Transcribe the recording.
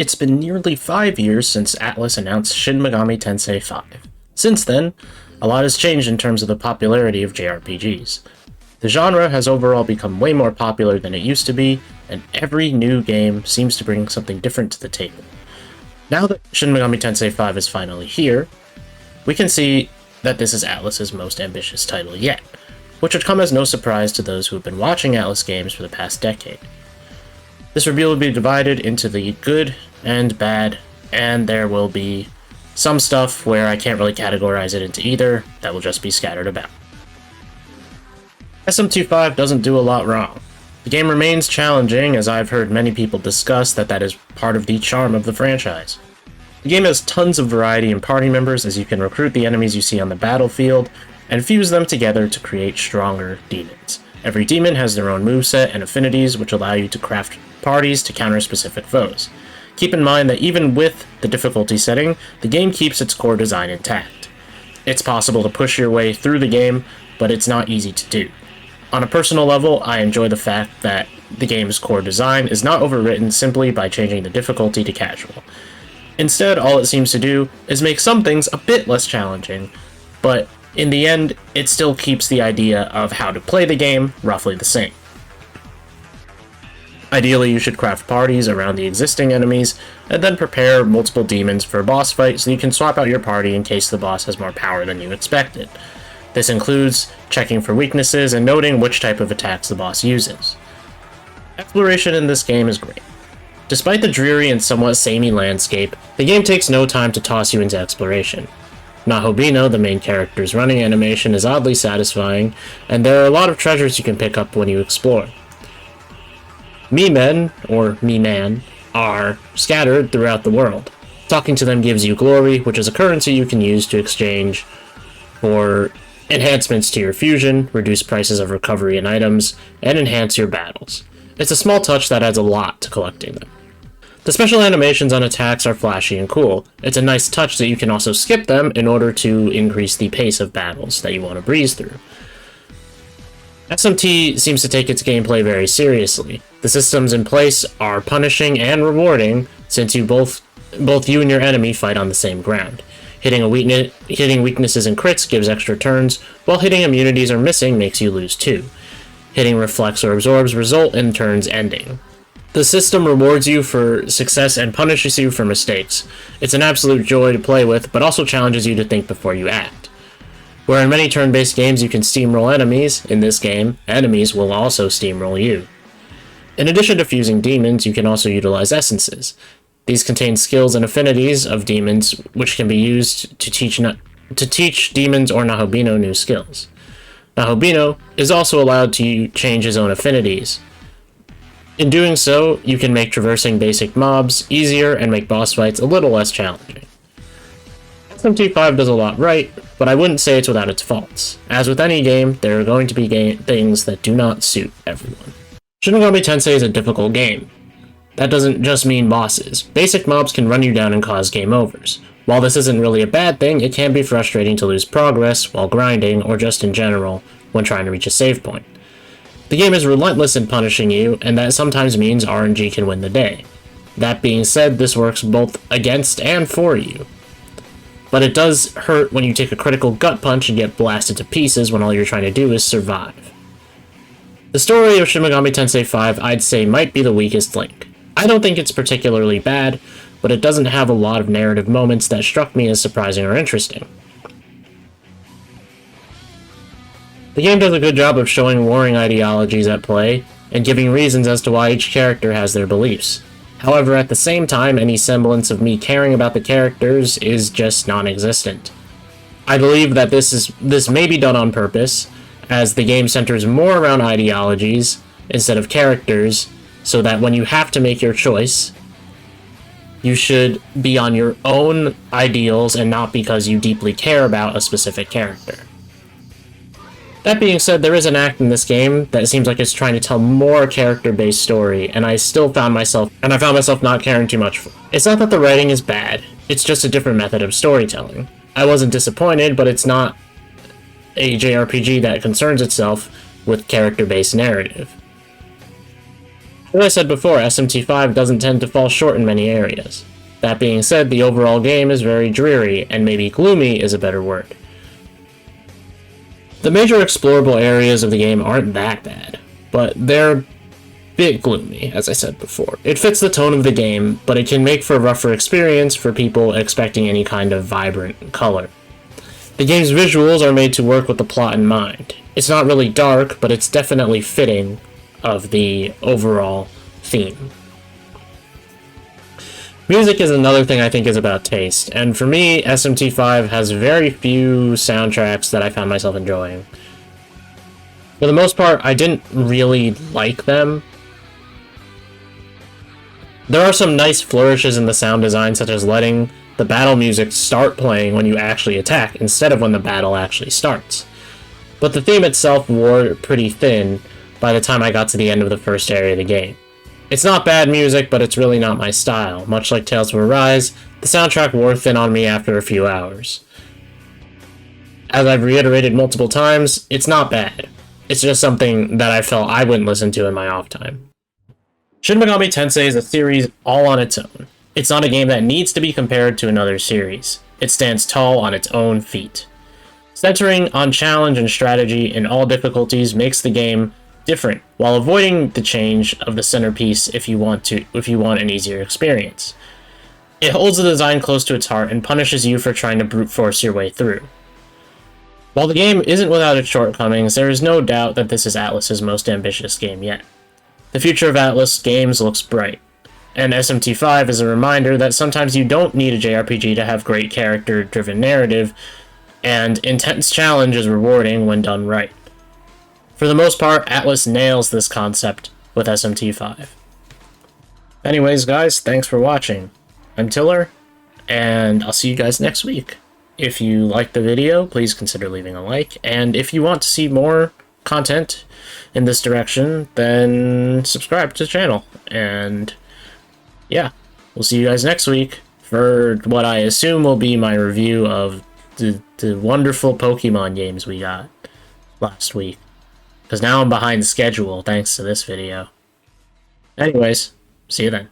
It's been nearly 5 years since Atlus announced Shin Megami Tensei V. Since then, a lot has changed in terms of the popularity of JRPGs. The genre has overall become way more popular than it used to be, and every new game seems to bring something different to the table. Now that Shin Megami Tensei V is finally here, we can see that this is Atlus's most ambitious title yet, which would come as no surprise to those who have been watching Atlus games for the past decade. This reveal will be divided into the good and bad, and there will be some stuff where I can't really categorize it into either, that will just be scattered about. SMT V doesn't do a lot wrong. The game remains challenging, as I've heard many people discuss that is part of the charm of the franchise. The game has tons of variety in party members, as you can recruit the enemies you see on the battlefield, and fuse them together to create stronger demons. Every demon has their own moveset and affinities, which allow you to craft parties to counter specific foes. Keep in mind that even with the difficulty setting, the game keeps its core design intact. It's possible to push your way through the game, but it's not easy to do. On a personal level, I enjoy the fact that the game's core design is not overwritten simply by changing the difficulty to casual. Instead, all it seems to do is make some things a bit less challenging, but in the end, it still keeps the idea of how to play the game roughly the same. Ideally, you should craft parties around the existing enemies, and then prepare multiple demons for a boss fight so you can swap out your party in case the boss has more power than you expected. This includes checking for weaknesses and noting which type of attacks the boss uses. Exploration in this game is great. Despite the dreary and somewhat samey landscape, the game takes no time to toss you into exploration. Nahobino, the main character's running animation, is oddly satisfying, and there are a lot of treasures you can pick up when you explore. Me-men, or me-man, are scattered throughout the world. Talking to them gives you glory, which is a currency you can use to exchange for enhancements to your fusion, reduce prices of recovery and items, and enhance your battles. It's a small touch that adds a lot to collecting them. The special animations on attacks are flashy and cool. It's a nice touch that you can also skip them in order to increase the pace of battles that you want to breeze through. SMT seems to take its gameplay very seriously. The systems in place are punishing and rewarding, since both you and your enemy fight on the same ground. Hitting weaknesses and crits gives extra turns, while hitting immunities or missing makes you lose 2. Hitting reflects or absorbs result in turns ending. The system rewards you for success and punishes you for mistakes. It's an absolute joy to play with, but also challenges you to think before you act. Where in many turn-based games you can steamroll enemies, in this game, enemies will also steamroll you. In addition to fusing demons, you can also utilize essences. These contain skills and affinities of demons, which can be used to teach demons or Nahobino new skills. Nahobino is also allowed to change his own affinities. In doing so, you can make traversing basic mobs easier and make boss fights a little less challenging. SMT V does a lot right, but I wouldn't say it's without its faults. As with any game, there are going to be things that do not suit everyone. Shin Megami Tensei is a difficult game. That doesn't just mean bosses. Basic mobs can run you down and cause game overs. While this isn't really a bad thing, it can be frustrating to lose progress while grinding, or just in general, when trying to reach a save point. The game is relentless in punishing you, and that sometimes means RNG can win the day. That being said, this works both against and for you. But it does hurt when you take a critical gut punch and get blasted to pieces when all you're trying to do is survive. The story of Shin Megami Tensei V, I'd say, might be the weakest link. I don't think it's particularly bad, but it doesn't have a lot of narrative moments that struck me as surprising or interesting. The game does a good job of showing warring ideologies at play, and giving reasons as to why each character has their beliefs. However, at the same time, any semblance of me caring about the characters is just non-existent. I believe that this may be done on purpose, as the game centers more around ideologies instead of characters, so that when you have to make your choice, you should be on your own ideals and not because you deeply care about a specific character. That being said, there is an act in this game that seems like it's trying to tell more character-based story, and I found myself not caring too much for it. It's not that the writing is bad, it's just a different method of storytelling. I wasn't disappointed, but it's not a JRPG that concerns itself with character-based narrative. As I said before, SMT5 doesn't tend to fall short in many areas. That being said, the overall game is very dreary, and maybe gloomy is a better word. The major explorable areas of the game aren't that bad, but they're a bit gloomy, as I said before. It fits the tone of the game, but it can make for a rougher experience for people expecting any kind of vibrant color. The game's visuals are made to work with the plot in mind. It's not really dark, but it's definitely fitting of the overall theme. Music is another thing I think is about taste, and for me, SMT5 has very few soundtracks that I found myself enjoying. For the most part, I didn't really like them. There are some nice flourishes in the sound design, such as letting the battle music start playing when you actually attack, instead of when the battle actually starts. But the theme itself wore pretty thin by the time I got to the end of the first area of the game. It's not bad music, but it's really not my style. Much like Tales from Arise, the soundtrack wore thin on me after a few hours. As I've reiterated multiple times, it's not bad. It's just something that I felt I wouldn't listen to in my off time. Shin Megami Tensei is a series all on its own. It's not a game that needs to be compared to another series. It stands tall on its own feet. Centering on challenge and strategy in all difficulties makes the game different, while avoiding the change of the centerpiece if you want an easier experience. It holds the design close to its heart and punishes you for trying to brute force your way through. While the game isn't without its shortcomings, there is no doubt that this is Atlus's most ambitious game yet. The future of Atlus games looks bright, and SMT5 is a reminder that sometimes you don't need a JRPG to have great character-driven narrative, and intense challenge is rewarding when done right. For the most part, Atlus nails this concept with SMT5. Anyways, guys, thanks for watching. I'm Tiller, and I'll see you guys next week. If you liked the video, please consider leaving a like, and if you want to see more content in this direction, then subscribe to the channel. And yeah, we'll see you guys next week for what I assume will be my review of the wonderful Pokemon games we got last week. Because now I'm behind schedule thanks to this video. Anyways, see you then.